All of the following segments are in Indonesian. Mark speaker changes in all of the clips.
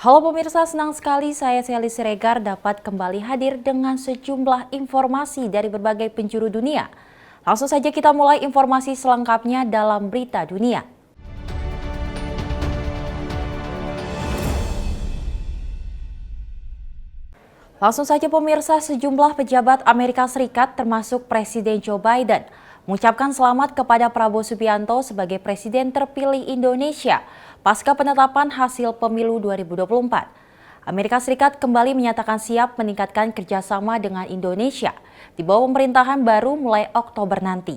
Speaker 1: Halo pemirsa, senang sekali saya Sally Siregar dapat kembali hadir dengan sejumlah informasi dari berbagai penjuru dunia. Langsung saja kita mulai informasi selengkapnya dalam Berita Dunia. Langsung saja pemirsa, sejumlah pejabat Amerika Serikat termasuk Presiden Joe Biden mengucapkan selamat kepada Prabowo Subianto sebagai Presiden terpilih Indonesia pasca penetapan hasil pemilu 2024. Amerika Serikat kembali menyatakan siap meningkatkan kerjasama dengan Indonesia di bawah pemerintahan baru mulai Oktober nanti.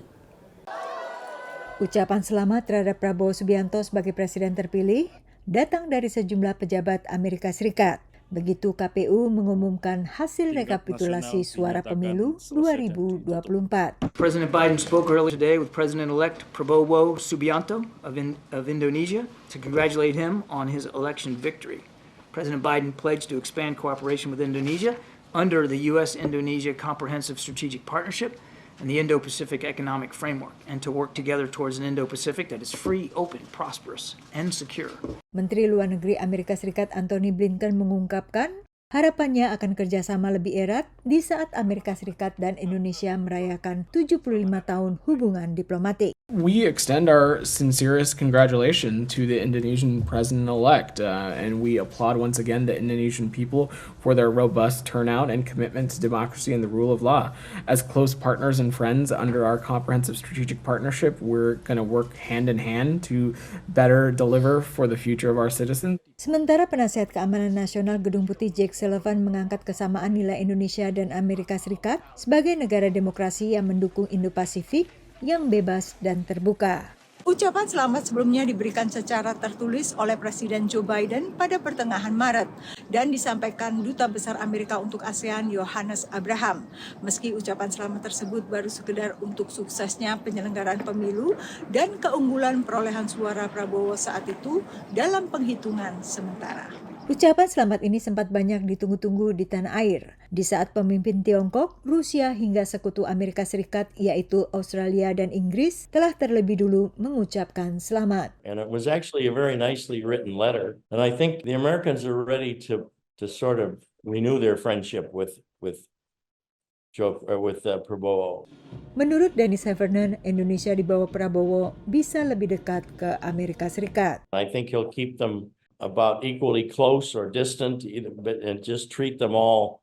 Speaker 2: Ucapan selamat terhadap Prabowo Subianto sebagai Presiden terpilih datang dari sejumlah pejabat Amerika Serikat. Begitu KPU mengumumkan hasil rekapitulasi suara pemilu 2024.
Speaker 3: President Biden spoke earlier today with President-elect Prabowo Subianto of Indonesia to congratulate him on his election victory. President Biden pledged to expand cooperation with Indonesia under the U.S.-Indonesia Comprehensive Strategic Partnership and the Indo-Pacific Economic Framework, and to work together towards an Indo-Pacific that is free, open, prosperous, and secure. Menteri
Speaker 2: Luar Negeri Amerika Serikat Antony Blinken mengungkapkan harapannya akan kerjasama lebih erat di saat Amerika Serikat dan Indonesia merayakan 75 tahun hubungan diplomatik.
Speaker 4: We extend our sincerest congratulations to the Indonesian president-elect, and we applaud once again the Indonesian people for their robust turnout and commitment to democracy and the rule of law. As close partners and friends under our comprehensive strategic partnership, we're going to work hand in hand to better deliver for the future of our citizens.
Speaker 2: Sementara Penasihat Keamanan Nasional Gedung Putih Jake Sullivan mengangkat kesamaan nilai Indonesia dan Amerika Serikat sebagai negara demokrasi yang mendukung Indo-Pasifik yang bebas dan terbuka. Ucapan selamat sebelumnya diberikan secara tertulis oleh Presiden Joe Biden pada pertengahan Maret dan disampaikan Duta Besar Amerika untuk ASEAN Yohannes Abraham. Meski ucapan selamat tersebut baru sekedar untuk suksesnya penyelenggaraan pemilu dan keunggulan perolehan suara Prabowo saat itu dalam penghitungan sementara. Ucapan selamat ini sempat banyak ditunggu-tunggu di tanah air di saat pemimpin Tiongkok, Rusia hingga sekutu Amerika Serikat yaitu Australia dan Inggris telah terlebih dulu mengucapkan selamat.
Speaker 5: And it was actually a very nicely written letter, and I think the Americans are ready to sort of renew their friendship with Prabowo.
Speaker 2: Menurut Dennis Heffernan, Indonesia di bawah Prabowo bisa lebih dekat ke Amerika Serikat.
Speaker 5: I think he'll keep them about equally close or distant, and just treat them all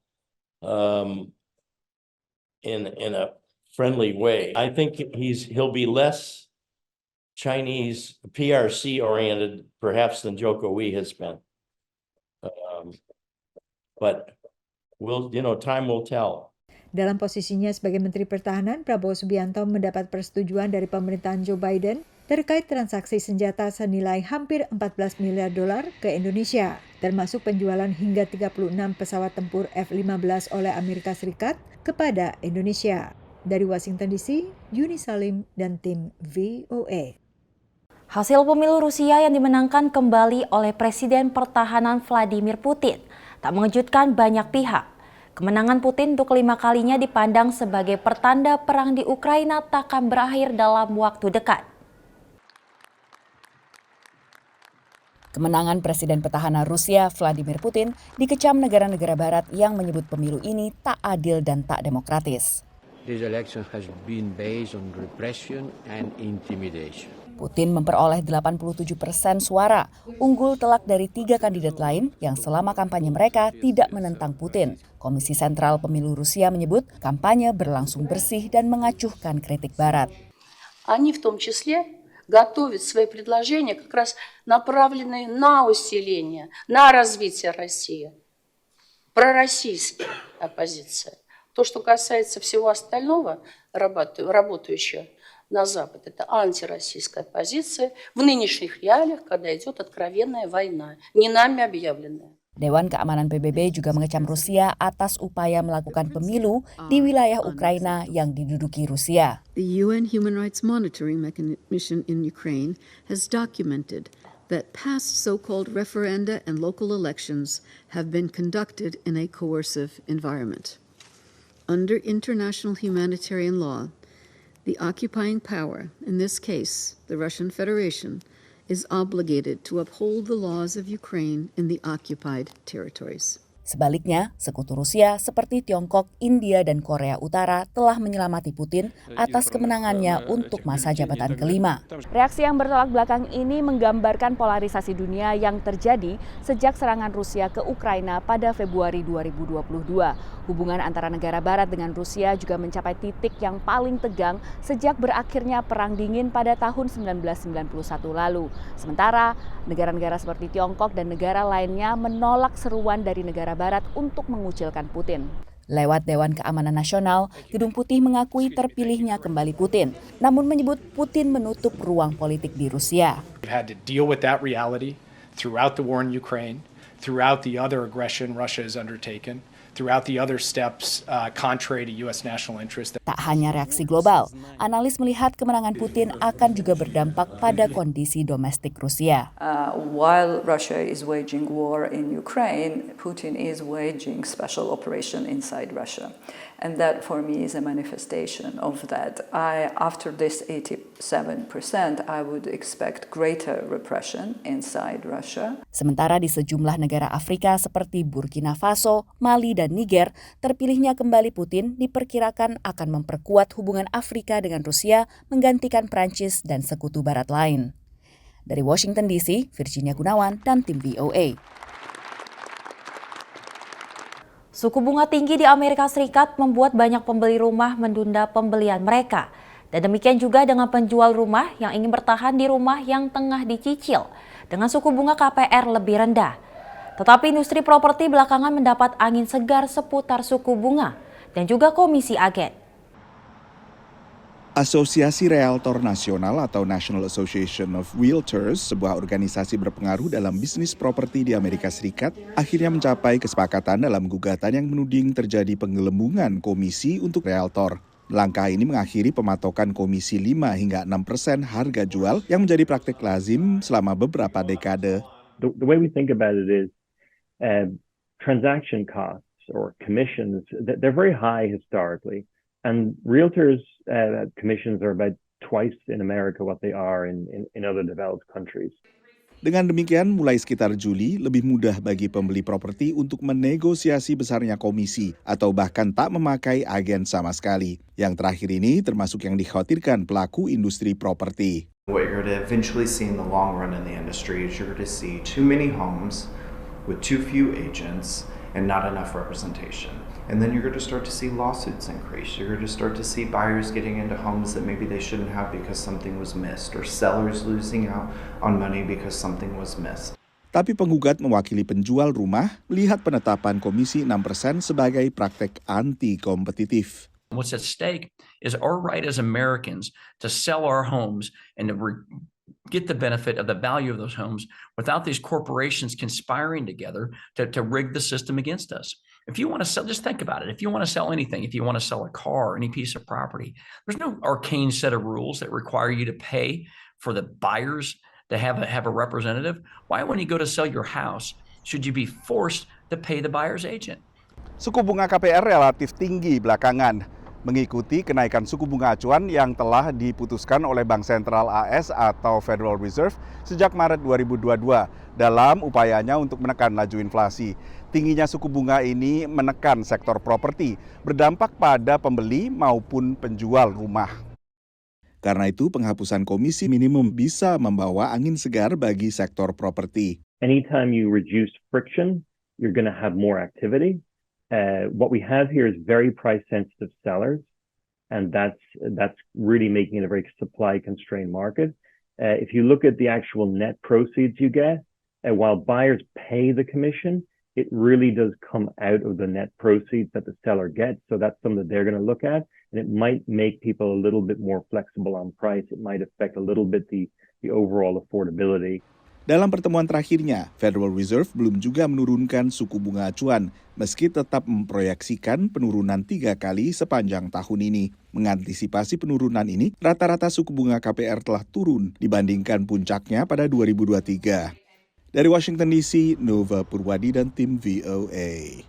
Speaker 5: in a friendly way. I think he'll be less Chinese PRC oriented perhaps than Jokowi has been. But time will tell.
Speaker 2: Dalam posisinya sebagai Menteri Pertahanan, Prabowo Subianto mendapat persetujuan dari pemerintahan Joe Biden terkait transaksi senjata senilai hampir 14 miliar dolar ke Indonesia, termasuk penjualan hingga 36 pesawat tempur F-15 oleh Amerika Serikat kepada Indonesia. Dari Washington DC, Yuni Salim dan tim VOA.
Speaker 1: Hasil pemilu Rusia yang dimenangkan kembali oleh Presiden Pertahanan Vladimir Putin tak mengejutkan banyak pihak. Kemenangan Putin untuk 5 kalinya dipandang sebagai pertanda perang di Ukraina takkan berakhir dalam waktu dekat.
Speaker 6: Kemenangan Presiden Petahana Rusia Vladimir Putin dikecam negara-negara barat yang menyebut pemilu ini tak adil dan tak demokratis.
Speaker 7: This election has been based on repression and intimidation.
Speaker 6: Putin memperoleh 87% suara, unggul telak dari 3 kandidat lain yang selama kampanye mereka tidak menentang Putin. Komisi Sentral Pemilu Rusia menyebut kampanye berlangsung bersih dan mengacuhkan kritik Barat.
Speaker 8: Они в том числе готовят свои предложения, как раз направленные на усиление, на развитие России. Пророссийская оппозиция. То, что касается всего остального, работающего на Запад, это антироссийская позиция в нынешних реалиях, когда идет откровенная война, не нами объявленная.
Speaker 6: Dewan Keamanan PBB juga mengecam Rusia atas upaya melakukan pemilu di wilayah Ukraina yang diduduki Rusia.
Speaker 9: The UN Human Rights Monitoring Mission in Ukraine has documented that past so-called referenda and local elections have been conducted in a coercive environment. Under international humanitarian law, the occupying power, in this case, the Russian Federation, is obligated to uphold the laws of Ukraine in the occupied territories.
Speaker 6: Sebaliknya, sekutu Rusia seperti Tiongkok, India, dan Korea Utara telah menyelamati Putin atas kemenangannya untuk masa jabatan kelima. Reaksi yang bertolak belakang ini menggambarkan polarisasi dunia yang terjadi sejak serangan Rusia ke Ukraina pada Februari 2022. Hubungan antara negara barat dengan Rusia juga mencapai titik yang paling tegang sejak berakhirnya Perang Dingin pada tahun 1991 lalu. Sementara, negara-negara seperti Tiongkok dan negara lainnya menolak seruan dari negara barat untuk mengucilkan Putin. Lewat Dewan Keamanan Nasional, Gedung Putih mengakui terpilihnya kembali Putin, namun menyebut Putin menutup ruang politik di Rusia.
Speaker 10: We've had to deal with that reality throughout the war in Ukraine, throughout the other aggression Russia has undertaken, throughout the other steps contrary to U.S. national interest.
Speaker 6: Tak hanya reaksi global, analis melihat kemenangan Putin akan juga berdampak pada kondisi domestik Rusia.
Speaker 11: While Russia is waging war in Ukraine, Putin is waging special operation inside Russia. And that for me is a manifestation of that. After this 87%, I would expect greater repression inside Russia.
Speaker 6: Sementara di sejumlah negara Afrika seperti Burkina Faso, Mali, dan Niger, terpilihnya kembali Putin diperkirakan akan memperkuat hubungan Afrika dengan Rusia, menggantikan Prancis dan sekutu barat lain. Dari Washington DC, Virginia Gunawan dan tim VOA.
Speaker 1: Suku bunga tinggi di Amerika Serikat membuat banyak pembeli rumah menunda pembelian mereka. Dan demikian juga dengan penjual rumah yang ingin bertahan di rumah yang tengah dicicil dengan suku bunga KPR lebih rendah. Tetapi industri properti belakangan mendapat angin segar seputar suku bunga dan juga komisi agen.
Speaker 12: Asosiasi Realtor Nasional atau National Association of Realtors, sebuah organisasi berpengaruh dalam bisnis properti di Amerika Serikat, akhirnya mencapai kesepakatan dalam gugatan yang menuding terjadi penggelembungan komisi untuk realtor. Langkah ini mengakhiri pematokan komisi 5 hingga 6% harga jual yang menjadi praktik lazim selama beberapa dekade.
Speaker 13: The way we think about it is transaction costs or commissions, they're very high historically. And realtors' commissions are about twice in America what they are in other developed countries.
Speaker 12: Dengan demikian, mulai sekitar Juli, lebih mudah bagi pembeli properti untuk menegosiasi besarnya komisi atau bahkan tak memakai agen sama sekali. Yang terakhir ini termasuk yang dikhawatirkan pelaku industri properti.
Speaker 14: What you're going to eventually see in the long run in the industry is you're going to see too many homes with too few agents and not enough representation. And then you're going to start to see lawsuits increase. You're going to start to see buyers getting into homes that maybe they shouldn't have because something was missed, or sellers losing out on money because something was missed.
Speaker 12: Tapi penggugat mewakili penjual rumah melihat penetapan komisi 6% sebagai praktek anti-kompetitif.
Speaker 15: What's at stake is our right as Americans to sell our homes and to get the benefit of the value of those homes without these corporations conspiring together to rig the system against us. If you want to sell, just think about it. If you want to sell anything, if you want to sell a car, any piece of property, there's no arcane set of rules that require you to pay for the buyers to have a representative. Why, when you go to sell your house, should you be forced to pay the buyer's agent?
Speaker 12: Suku bunga KPR relatif tinggi belakangan, mengikuti kenaikan suku bunga acuan yang telah diputuskan oleh Bank Sentral AS atau Federal Reserve sejak Maret 2022 dalam upayanya untuk menekan laju inflasi. Tingginya suku bunga ini menekan sektor properti, berdampak pada pembeli maupun penjual rumah. Karena itu, penghapusan komisi minimum bisa membawa angin segar bagi sektor properti.
Speaker 13: Anytime you reduce friction, you're going to have more activity. What we have here is very price-sensitive sellers, and that's really making it a very supply-constrained market. If you look at the actual net proceeds you get, while buyers pay the commission, it really does come out of the net proceeds that the seller gets. So that's something that they're going to look at, and it might make people a little bit more flexible on price. It might affect a little bit the overall affordability.
Speaker 12: Dalam pertemuan terakhirnya, Federal Reserve belum juga menurunkan suku bunga acuan, meski tetap memproyeksikan penurunan 3 kali sepanjang tahun ini. Mengantisipasi penurunan ini, rata-rata suku bunga KPR telah turun dibandingkan puncaknya pada 2023. Dari Washington DC, Nova Purwadi dan tim VOA.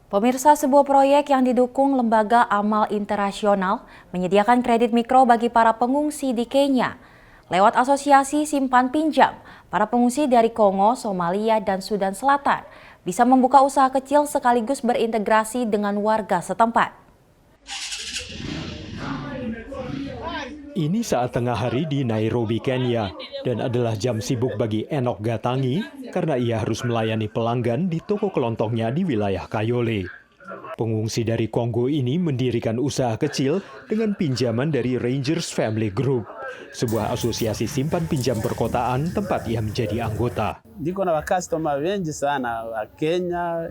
Speaker 1: Pemirsa, sebuah proyek yang didukung Lembaga Amal Internasional menyediakan kredit mikro bagi para pengungsi di Kenya. Lewat asosiasi simpan pinjam, para pengungsi dari Kongo, Somalia, dan Sudan Selatan bisa membuka usaha kecil sekaligus berintegrasi dengan warga setempat.
Speaker 16: Ini saat tengah hari di Nairobi, Kenya, dan adalah jam sibuk bagi Enoch Gatangi karena ia harus melayani pelanggan di toko kelontongnya di wilayah Kayole. Pengungsi dari Kongo ini mendirikan usaha kecil dengan pinjaman dari Rangers Family Group, sebuah asosiasi simpan pinjam perkotaan tempat ia menjadi anggota.
Speaker 17: Niko na customer wengi sana wa Kenya,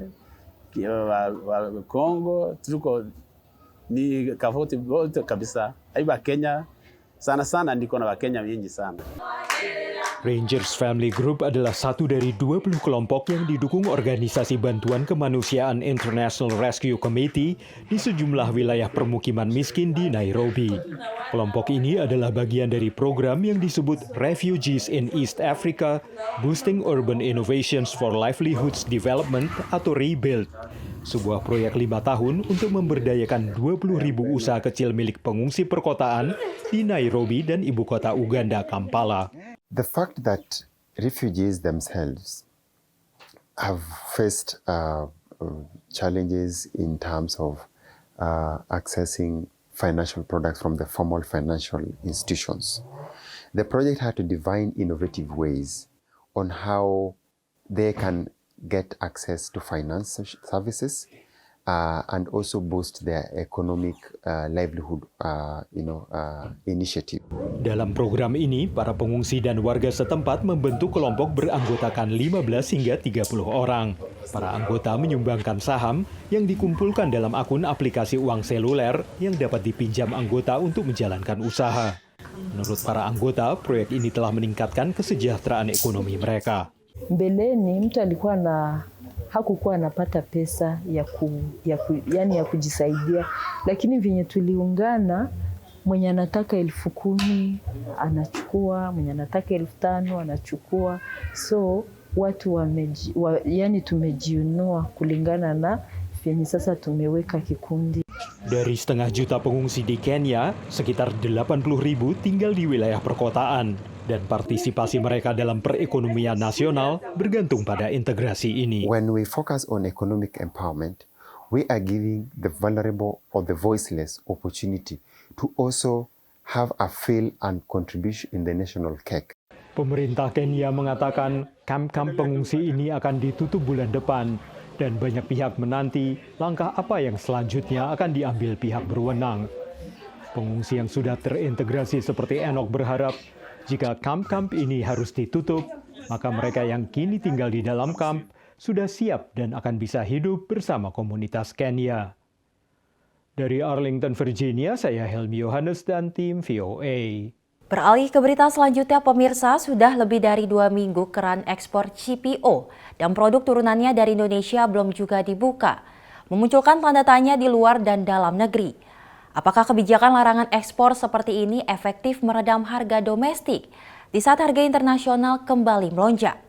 Speaker 17: wa Kongo, tuko ni tofauti wote kabisa. Aiba Kenya sana niko na Wakenya wengi sana.
Speaker 16: Rangers Family Group adalah satu dari 20 kelompok yang didukung Organisasi Bantuan Kemanusiaan International Rescue Committee di sejumlah wilayah permukiman miskin di Nairobi. Kelompok ini adalah bagian dari program yang disebut Refugees in East Africa, Boosting Urban Innovations for Livelihoods Development atau REBUILD. Sebuah proyek 5 tahun untuk memberdayakan 20.000 usaha kecil milik pengungsi perkotaan di Nairobi dan ibu kota Uganda, Kampala.
Speaker 18: The fact that refugees themselves have faced challenges in terms of accessing financial products from the formal financial institutions. The project had to divine innovative ways on how they can get access to finance services and also boost their economic livelihood initiative.
Speaker 16: Dalam program ini, para pengungsi dan warga setempat membentuk kelompok beranggotakan 15 hingga 30 orang. Para anggota menyumbangkan saham yang dikumpulkan dalam akun aplikasi uang seluler yang dapat dipinjam anggota untuk menjalankan usaha. Menurut para anggota, proyek ini telah meningkatkan kesejahteraan ekonomi mereka.
Speaker 19: Mbeleni mtu hakukuwa anapata pesa ya kujisaidia, lakini venye tuliungana, mwenye anataka 10,000 anachukua, mwenye anataka 5,000 anachukua. So watu tumejiunua kulingana na venye sasa tumeweka kikundi.
Speaker 16: Dari setengah juta pengungsi di Kenya, sekitar 80.000 tinggal di wilayah perkotaan. Dan partisipasi mereka dalam perekonomian nasional bergantung pada integrasi ini.
Speaker 18: When we focus on economic empowerment, we are giving the vulnerable or the voiceless opportunity to also have a feel and contribution in the national cake.
Speaker 16: Pemerintah Kenya mengatakan kamp-kamp pengungsi ini akan ditutup bulan depan dan banyak pihak menanti langkah apa yang selanjutnya akan diambil pihak berwenang. Pengungsi yang sudah terintegrasi seperti Enoch berharap jika kamp-kamp ini harus ditutup, maka mereka yang kini tinggal di dalam kamp sudah siap dan akan bisa hidup bersama komunitas Kenya. Dari Arlington, Virginia, saya Helmi Yohanes dan tim VOA.
Speaker 1: Beralih ke berita selanjutnya, pemirsa, sudah lebih dari 2 minggu keran ekspor CPO dan produk turunannya dari Indonesia belum juga dibuka, memunculkan tanda tanya di luar dan dalam negeri. Apakah kebijakan larangan ekspor seperti ini efektif meredam harga domestik di saat harga internasional kembali melonjak?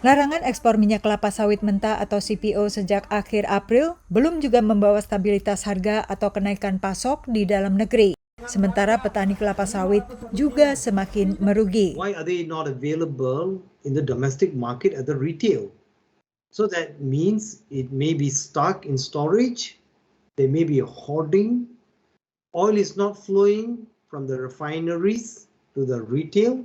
Speaker 2: Larangan ekspor minyak kelapa sawit mentah atau CPO sejak akhir April belum juga membawa stabilitas harga atau kenaikan pasok di dalam negeri. Sementara petani kelapa sawit juga semakin merugi.
Speaker 20: Why are they not available in the domestic market at the retail? So that means it may be stuck in storage. There may be a hoarding. Oil is not flowing from the refineries to the retail,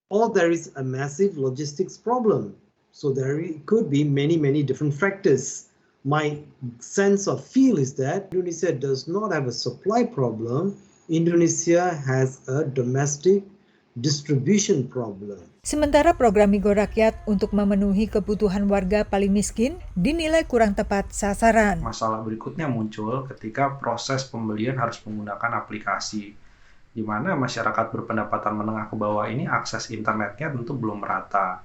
Speaker 20: or there is a massive logistics problem. So there could be many different factors. My sense of feel is that Indonesia does not have a supply problem. Indonesia has a domestic distribution problem.
Speaker 2: Sementara program Migo Rakyat untuk memenuhi kebutuhan warga paling miskin dinilai kurang tepat sasaran.
Speaker 21: Masalah berikutnya muncul ketika proses pembelian harus menggunakan aplikasi, di mana masyarakat berpendapatan menengah ke bawah ini akses internetnya tentu belum merata.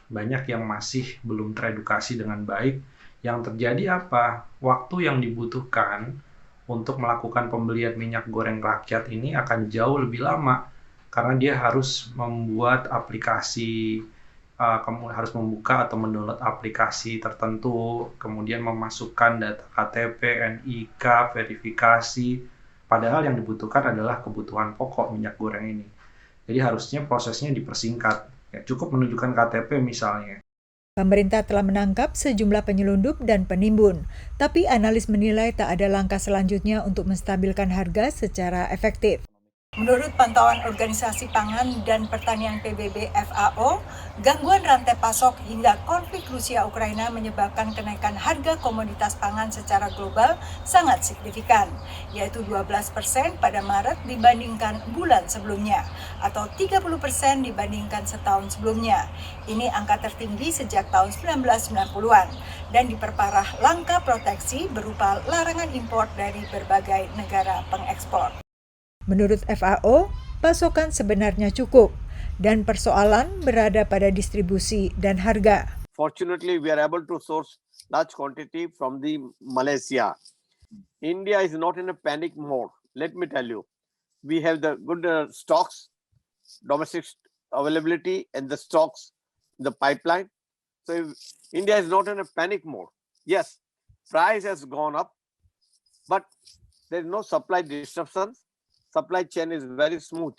Speaker 21: Banyak yang masih belum teredukasi dengan baik. Yang terjadi apa? Waktu yang dibutuhkan untuk melakukan pembelian minyak goreng rakyat ini akan jauh lebih lama. Karena dia harus membuat aplikasi, harus membuka atau mendownload aplikasi tertentu, kemudian memasukkan data KTP, NIK, verifikasi, padahal yang dibutuhkan adalah kebutuhan pokok minyak goreng ini. Jadi harusnya prosesnya dipersingkat. Ya, cukup menunjukkan KTP misalnya.
Speaker 2: Pemerintah telah menangkap sejumlah penyelundup dan penimbun, tapi analis menilai tak ada langkah selanjutnya untuk menstabilkan harga secara efektif. Menurut pantauan Organisasi Pangan dan Pertanian PBB FAO, gangguan rantai pasok hingga konflik Rusia-Ukraina menyebabkan kenaikan harga komoditas pangan secara global sangat signifikan, yaitu 12% pada Maret dibandingkan bulan sebelumnya, atau 30% dibandingkan setahun sebelumnya. Ini angka tertinggi sejak tahun 1990-an dan diperparah langkah proteksi berupa larangan impor dari berbagai negara pengekspor. Menurut FAO, pasokan sebenarnya cukup dan persoalan berada pada distribusi dan harga.
Speaker 3: Fortunately, we are able to source large quantity from the Malaysia. India is not in a panic mode. Let me tell you, we have the good stocks, domestic availability, and the stocks in the pipeline. So India is not in a panic mode. Yes, price has gone up, but there is no supply disruptions. Supply chain is very smooth.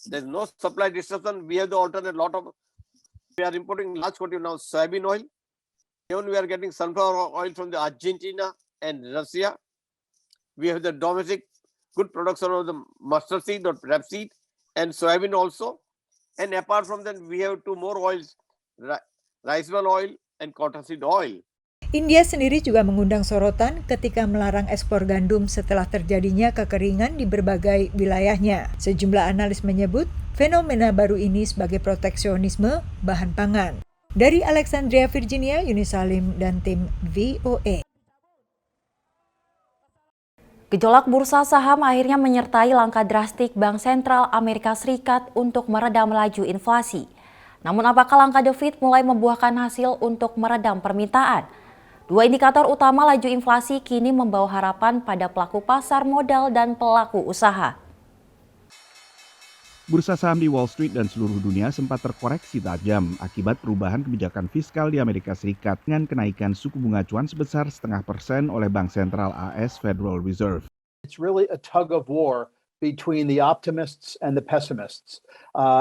Speaker 3: There's no supply disruption. We have the alternate we are importing large quantity now soybean oil. Even we are getting sunflower oil from the Argentina and Russia. We have the domestic good production of the mustard seed or rapeseed and soybean also. And apart from that, we have two more oils, rice bran oil and cottonseed oil.
Speaker 2: India sendiri juga mengundang sorotan ketika melarang ekspor gandum setelah terjadinya kekeringan di berbagai wilayahnya. Sejumlah analis menyebut fenomena baru ini sebagai proteksionisme bahan pangan. Dari Alexandria, Virginia, Yuni Salim dan tim VOA.
Speaker 1: Gejolak bursa saham akhirnya menyertai langkah drastik Bank Sentral Amerika Serikat untuk meredam laju inflasi. Namun apakah langkah The Fed mulai membuahkan hasil untuk meredam permintaan? Dua indikator utama laju inflasi kini membawa harapan pada pelaku pasar modal dan pelaku usaha.
Speaker 12: Bursa saham di Wall Street dan seluruh dunia sempat terkoreksi tajam akibat perubahan kebijakan fiskal di Amerika Serikat dengan kenaikan suku bunga acuan sebesar 0,5% oleh Bank Sentral AS Federal Reserve.
Speaker 22: It's really a tug of war between the optimists and the pessimists,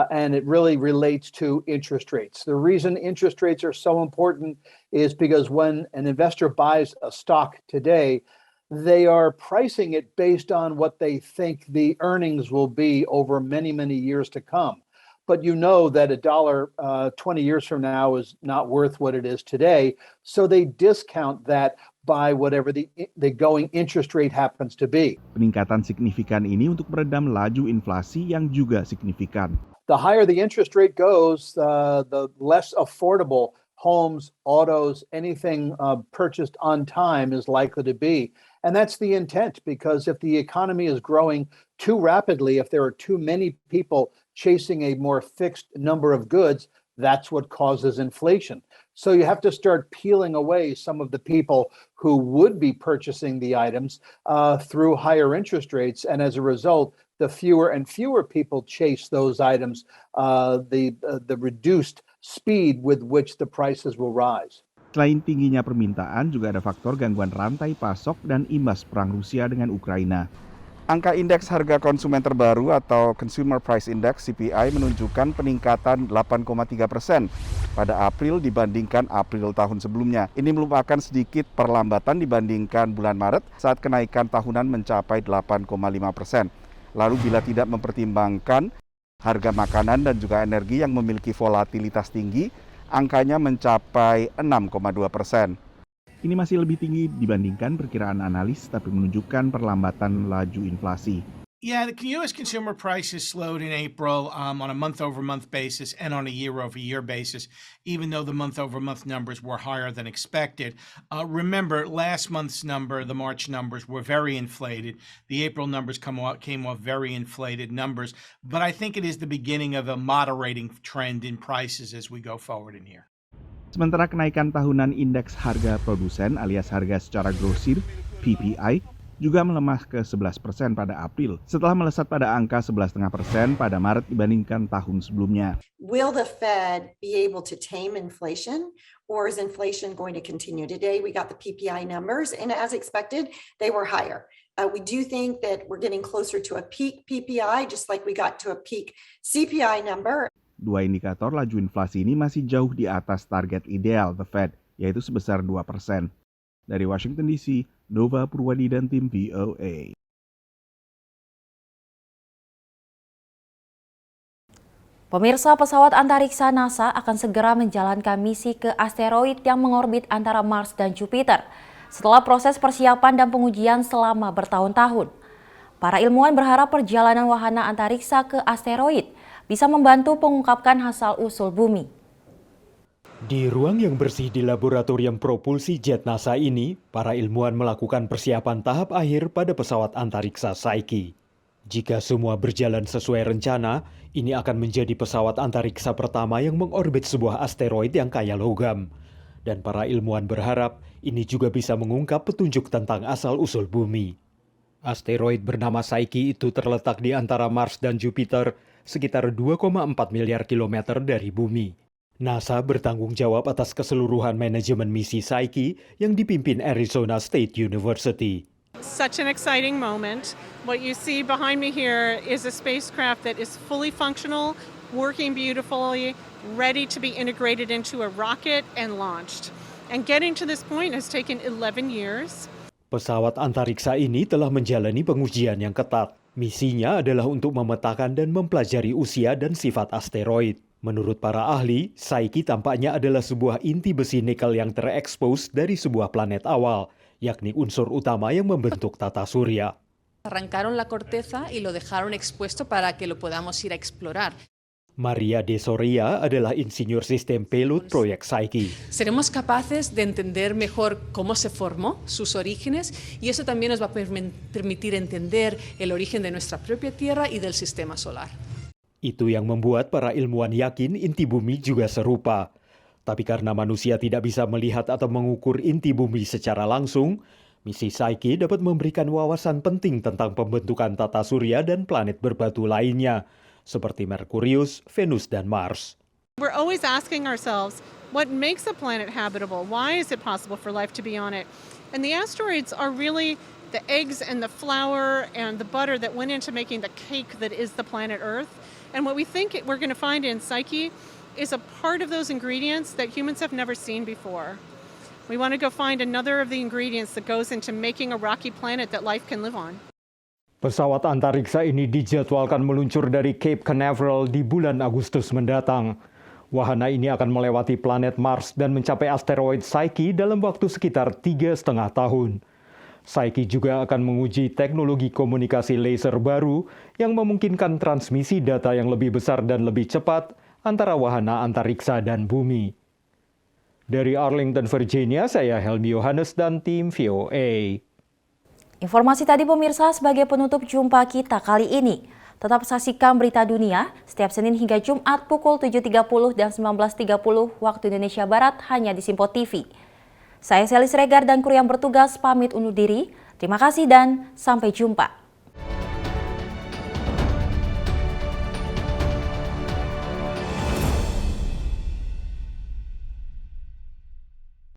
Speaker 22: and it really relates to interest rates. The reason interest rates are so important is because when an investor buys a stock today, they are pricing it based on what they think the earnings will be over many, many years to come. But you know that $1 20 years from now is not worth what it is today, so they discount that by whatever the going interest rate happens to be.
Speaker 12: Peningkatan signifikan ini untuk meredam laju inflasi yang juga signifikan.
Speaker 22: The higher the interest rate goes, the less affordable homes, autos, anything purchased on time is likely to be. And that's the intent, because if the economy is growing too rapidly, if there are too many people chasing a more fixed number of goods, that's what causes inflation. So you have to start peeling away some of the people who would be purchasing the items through higher interest rates. And as a result, the fewer and fewer people chase those items, the reduced speed with which the prices will rise.
Speaker 12: Selain tingginya permintaan, juga ada faktor gangguan rantai pasok dan imbas perang Rusia dengan Ukraina. Angka indeks harga konsumen terbaru atau Consumer Price Index CPI menunjukkan peningkatan 8,3% pada April dibandingkan April tahun sebelumnya. Ini merupakan sedikit perlambatan dibandingkan bulan Maret saat kenaikan tahunan mencapai 8,5%. Lalu bila tidak mempertimbangkan harga makanan dan juga energi yang memiliki volatilitas tinggi, angkanya mencapai 6,2%. Ini masih lebih tinggi dibandingkan perkiraan analis, tapi menunjukkan perlambatan laju inflasi.
Speaker 23: Yeah, the U.S. consumer prices slowed in April on a month-over-month basis and on a year-over-year basis, even though the month-over-month numbers were higher than expected. Remember, last month's number, the March numbers, were very inflated. The April numbers came off very inflated numbers, but I think it is the beginning of a moderating trend in prices as we go forward in here.
Speaker 12: Sementara kenaikan tahunan indeks harga produsen alias harga secara grosir PPI juga melemah ke 11% pada April, setelah melesat pada angka 11,5% pada Maret dibandingkan tahun sebelumnya.
Speaker 4: Will the Fed be able to tame inflation, or is inflation going to continue? Today we got the PPI numbers, and as expected, they were higher. We do think that we're getting closer to a peak PPI, just like we got to a peak CPI number.
Speaker 12: Dua indikator laju inflasi ini masih jauh di atas target ideal The Fed, yaitu sebesar 2%. Dari Washington DC, Nova Purwadi dan tim VOA.
Speaker 1: Pemirsa, pesawat antariksa NASA akan segera menjalankan misi ke asteroid yang mengorbit antara Mars dan Jupiter setelah proses persiapan dan pengujian selama bertahun-tahun. Para ilmuwan berharap perjalanan wahana antariksa ke asteroid bisa membantu mengungkapkan asal-usul bumi.
Speaker 16: Di ruang yang bersih di laboratorium propulsi jet NASA ini, para ilmuwan melakukan persiapan tahap akhir pada pesawat antariksa Psyche. Jika semua berjalan sesuai rencana, ini akan menjadi pesawat antariksa pertama yang mengorbit sebuah asteroid yang kaya logam. Dan para ilmuwan berharap ini juga bisa mengungkap petunjuk tentang asal-usul bumi. Asteroid bernama Psyche itu terletak di antara Mars dan Jupiter, sekitar 2,4 miliar kilometer dari bumi. NASA bertanggung jawab atas keseluruhan manajemen misi Psyche yang dipimpin Arizona State University.
Speaker 5: Such an exciting moment. What you see behind me here is a spacecraft that is fully functional, working beautifully, ready to be integrated into a rocket and launched. And getting to this point has taken 11 years.
Speaker 16: Pesawat antariksa ini telah menjalani pengujian yang ketat. Misinya adalah untuk memetakan dan mempelajari usia dan sifat asteroid. Menurut para ahli, Psyche tampaknya adalah sebuah inti besi nikel yang terekspos dari sebuah planet awal, yakni unsur utama yang membentuk tata surya.
Speaker 7: Arrancaron la corteza y lo dejaron expuesto para que lo podamos ir a explorar.
Speaker 16: Maria de Soria adalah insinyur sistem payload proyek Psyche.
Speaker 7: Seremos capaces de entender mejor cómo se formó, sus orígenes, y eso también nos va a permitir entender el origen de nuestra propia Tierra y del sistema solar.
Speaker 16: Itu yang membuat para ilmuwan yakin inti bumi juga serupa. Tapi karena manusia tidak bisa melihat atau mengukur inti bumi secara langsung, misi Psyche dapat memberikan wawasan penting tentang pembentukan tata surya dan planet berbatu lainnya, seperti Merkurius, Venus, dan Mars.
Speaker 5: We're always asking ourselves, what makes a planet habitable? Why is it possible for life to be on it? And the asteroids are really the eggs and the flour and the butter that went into making the cake that is the planet Earth. And what we think we're going to find in Psyche is a part of those ingredients that humans have never seen before. We want to go find another of the ingredients that goes into making a rocky planet that life can live on.
Speaker 16: Pesawat antariksa ini dijadwalkan meluncur dari Cape Canaveral di bulan Agustus mendatang. Wahana ini akan melewati planet Mars dan mencapai asteroid Psyche dalam waktu sekitar 3,5 tahun. Psyche juga akan menguji teknologi komunikasi laser baru yang memungkinkan transmisi data yang lebih besar dan lebih cepat antara wahana antariksa dan bumi. Dari Arlington, Virginia, saya Helmi Yohanes dan tim VOA.
Speaker 1: Informasi tadi pemirsa sebagai penutup jumpa kita kali ini. Tetap saksikan berita dunia setiap Senin hingga Jumat pukul 7.30 dan 19.30 waktu Indonesia Barat hanya di Simpo TV. Saya Selis Regar dan kru yang bertugas pamit undur diri. Terima kasih dan sampai jumpa.